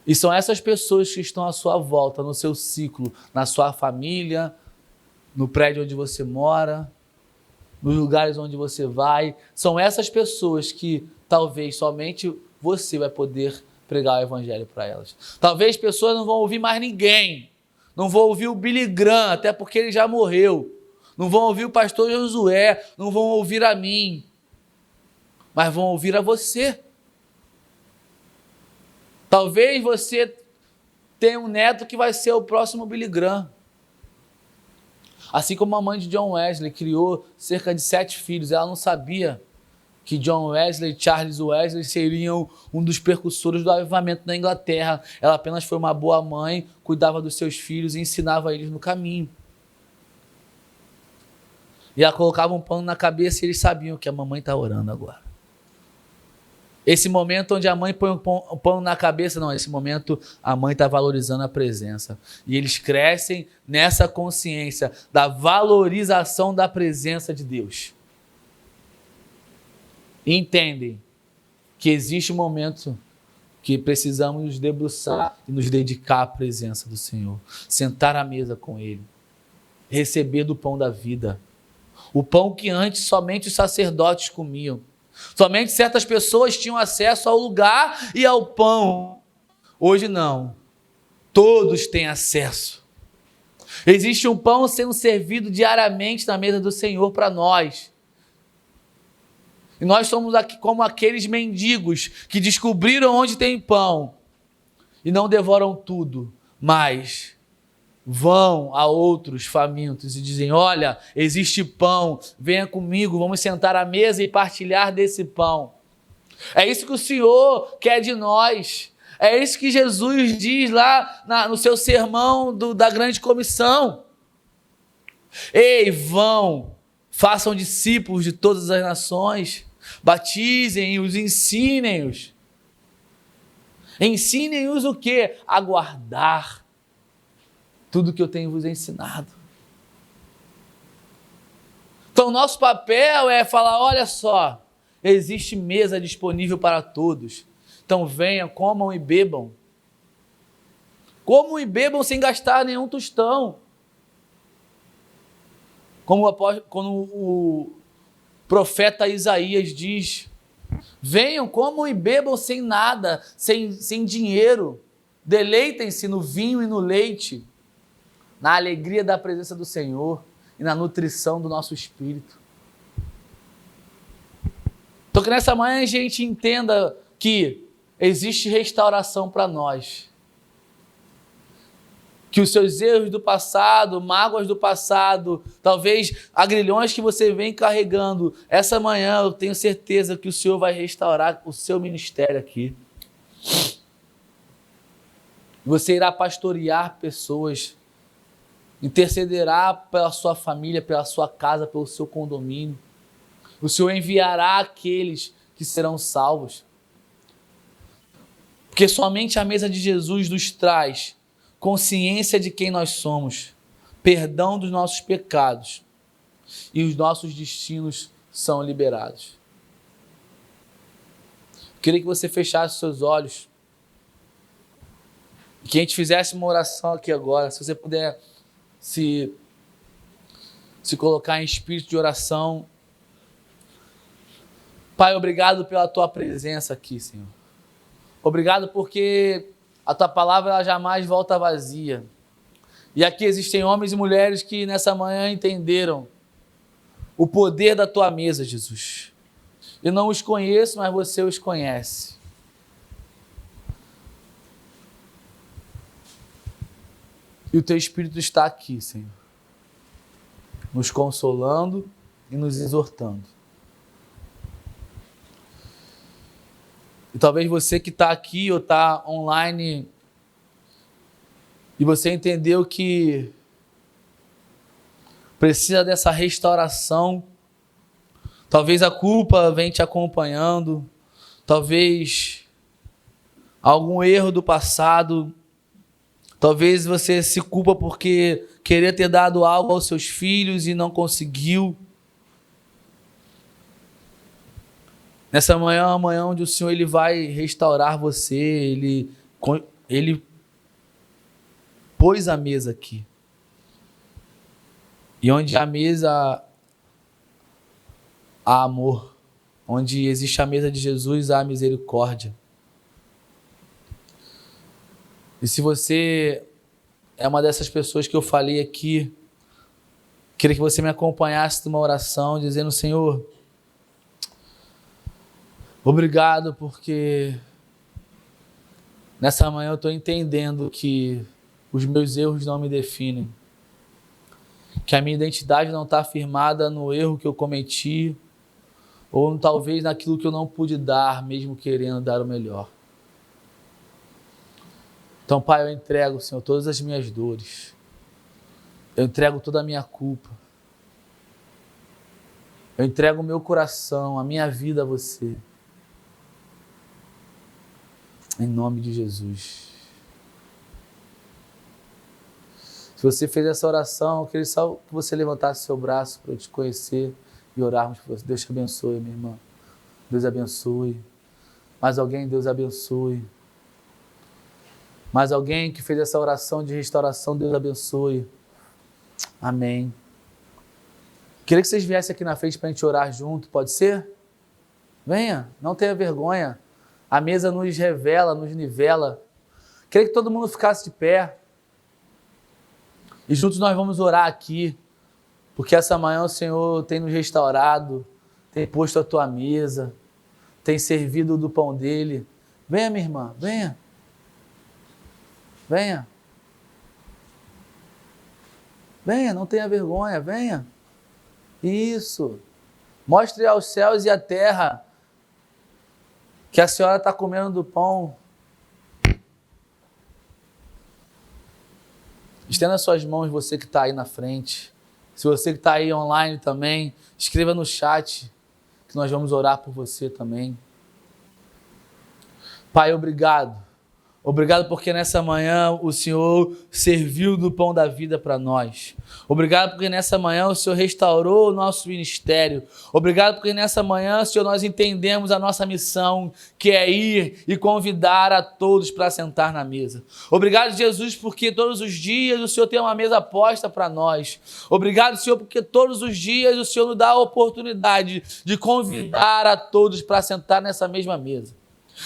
E são essas pessoas que estão à sua volta, no seu ciclo, na sua família, no prédio onde você mora, nos lugares onde você vai. São essas pessoas que talvez somente você vai poder pregar o evangelho para elas. Talvez pessoas não vão ouvir mais ninguém. Não vão ouvir o Billy Graham, até porque ele já morreu. Não vão ouvir o pastor Josué, não vão ouvir a mim. Mas vão ouvir a você. Talvez você tenha um neto que vai ser o próximo Billy Graham. Assim como a mãe de John Wesley criou cerca de 7 filhos, ela não sabia que John Wesley e Charles Wesley seriam um dos precursores do avivamento na Inglaterra. Ela apenas foi uma boa mãe, cuidava dos seus filhos e ensinava eles no caminho. E ela colocava um pano na cabeça e eles sabiam que a mamãe está orando agora. Esse momento onde a mãe põe o pano na cabeça, não, esse momento a mãe está valorizando a presença. E eles crescem nessa consciência da valorização da presença de Deus. E entendem que existe um momento que precisamos nos debruçar e nos dedicar à presença do Senhor. Sentar à mesa com Ele. Receber do pão da vida. O pão que antes somente os sacerdotes comiam. Somente certas pessoas tinham acesso ao lugar e ao pão. Hoje não. Todos têm acesso. Existe um pão sendo servido diariamente na mesa do Senhor para nós. E nós somos aqui como aqueles mendigos que descobriram onde tem pão e não devoram tudo, mas vão a outros famintos e dizem: olha, existe pão, venha comigo, vamos sentar à mesa e partilhar desse pão. É isso que o Senhor quer de nós. É isso que Jesus diz lá no seu sermão da grande comissão. Ei, vão, façam discípulos de todas as nações, batizem-os, ensinem-os. Ensinem-os o quê? A guardar tudo que eu tenho vos ensinado. Então, nosso papel é falar: olha só, existe mesa disponível para todos. Então venham, comam e bebam. Comam e bebam sem gastar nenhum tostão. Como o profeta Isaías diz: venham, comam e bebam sem nada, sem dinheiro. Deleitem-se no vinho e no leite, na alegria da presença do Senhor e na nutrição do nosso espírito. Então que nessa manhã a gente entenda que existe restauração para nós. Que os seus erros do passado, mágoas do passado, talvez agrilhões que você vem carregando, essa manhã eu tenho certeza que o Senhor vai restaurar o seu ministério aqui. Você irá pastorear pessoas, intercederá pela sua família, pela sua casa, pelo seu condomínio. O Senhor enviará aqueles que serão salvos. Porque somente a mesa de Jesus nos traz consciência de quem nós somos, perdão dos nossos pecados e os nossos destinos são liberados. Eu queria que você fechasse os seus olhos e que a gente fizesse uma oração aqui agora. Se você puder se colocar em espírito de oração. Pai, obrigado pela tua presença aqui, Senhor. Obrigado porque a tua palavra ela jamais volta vazia. E aqui existem homens e mulheres que nessa manhã entenderam o poder da tua mesa, Jesus. Eu não os conheço, mas você os conhece. E o teu Espírito está aqui, Senhor, nos consolando e nos exortando. E talvez você que está aqui ou está online e você entendeu que precisa dessa restauração, talvez a culpa vem te acompanhando, talvez algum erro do passado, talvez você se culpa porque queria ter dado algo aos seus filhos e não conseguiu. Nessa manhã é uma manhã onde o Senhor ele vai restaurar você, ele pôs a mesa aqui. E onde a mesa há amor, onde existe a mesa de Jesus há misericórdia. E se você é uma dessas pessoas que eu falei aqui, queria que você me acompanhasse numa oração dizendo: Senhor, obrigado porque nessa manhã eu estou entendendo que os meus erros não me definem, que a minha identidade não está firmada no erro que eu cometi ou talvez naquilo que eu não pude dar, mesmo querendo dar o melhor. Então, Pai, eu entrego, Senhor, todas as minhas dores. Eu entrego toda a minha culpa. Eu entrego o meu coração, a minha vida a você. Em nome de Jesus. Se você fez essa oração, eu queria só que você levantasse seu braço para eu te conhecer e orarmos por você. Deus te abençoe, minha irmã. Deus abençoe. Mais alguém, Deus abençoe. Mais alguém que fez essa oração de restauração, Deus abençoe. Amém. Queria que vocês viessem aqui na frente para a gente orar junto, pode ser? Venha, não tenha vergonha. A mesa nos revela, nos nivela. Queria que todo mundo ficasse de pé. E juntos nós vamos orar aqui, porque essa manhã o Senhor tem nos restaurado, tem posto a tua mesa, tem servido do pão dele. Venha, minha irmã, venha. Venha. Venha, não tenha vergonha, venha. Isso. Mostre aos céus e à terra que a senhora está comendo do pão. Estenda suas mãos, você que está aí na frente. Se você que está aí online também, escreva no chat que nós vamos orar por você também. Pai, obrigado. Obrigado porque nessa manhã o Senhor serviu do pão da vida para nós. Obrigado porque nessa manhã o Senhor restaurou o nosso ministério. Obrigado porque nessa manhã, Senhor, nós entendemos a nossa missão, que é ir e convidar a todos para sentar na mesa. Obrigado, Jesus, porque todos os dias o Senhor tem uma mesa posta para nós. Obrigado, Senhor, porque todos os dias o Senhor nos dá a oportunidade de convidar a todos para sentar nessa mesma mesa.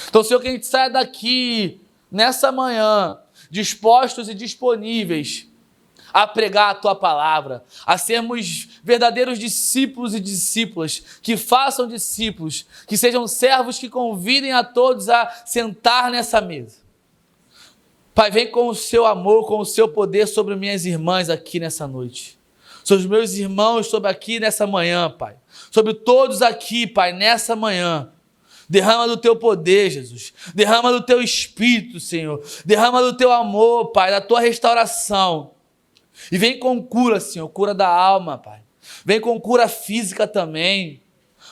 Então, Senhor, que a gente saia daqui nessa manhã, dispostos e disponíveis a pregar a Tua palavra, a sermos verdadeiros discípulos e discípulas, que façam discípulos, que sejam servos que convidem a todos a sentar nessa mesa. Pai, vem com o Seu amor, com o Seu poder sobre minhas irmãs aqui nessa noite, sobre os meus irmãos, sobre aqui nessa manhã, Pai, sobre todos aqui, Pai, nessa manhã. Derrama do Teu poder, Jesus. Derrama do Teu Espírito, Senhor. Derrama do Teu amor, Pai, da Tua restauração. E vem com cura, Senhor, cura da alma, Pai. Vem com cura física também.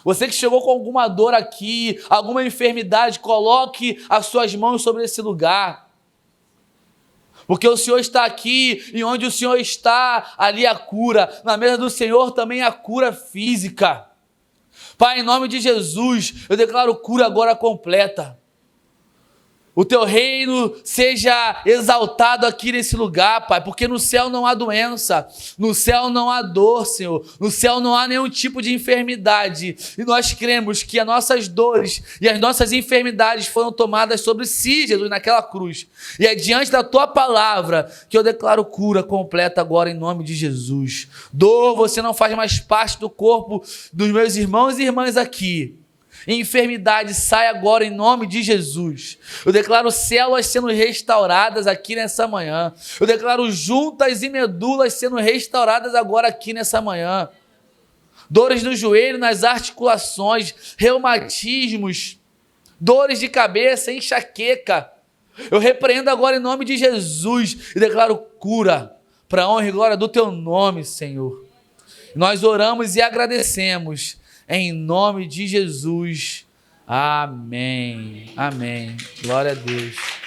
Você que chegou com alguma dor aqui, alguma enfermidade, coloque as suas mãos sobre esse lugar. Porque o Senhor está aqui, e onde o Senhor está, ali a cura. Na mesa do Senhor também a cura física. Pai, em nome de Jesus, eu declaro cura agora completa. O Teu reino seja exaltado aqui nesse lugar, Pai, porque no céu não há doença, no céu não há dor, Senhor, no céu não há nenhum tipo de enfermidade, e nós cremos que as nossas dores e as nossas enfermidades foram tomadas sobre si, Jesus, naquela cruz, e é diante da Tua palavra que eu declaro cura completa agora em nome de Jesus. Dor, você não faz mais parte do corpo dos meus irmãos e irmãs aqui. Enfermidade, sai agora em nome de Jesus. Eu declaro células sendo restauradas aqui nessa manhã. Eu declaro juntas e medulas sendo restauradas agora aqui nessa manhã. Dores no joelho, nas articulações, reumatismos, dores de cabeça, enxaqueca. Eu repreendo agora em nome de Jesus e declaro cura para a honra e glória do Teu nome, Senhor. Nós oramos e agradecemos. Em nome de Jesus. Amém. Amém. Glória a Deus.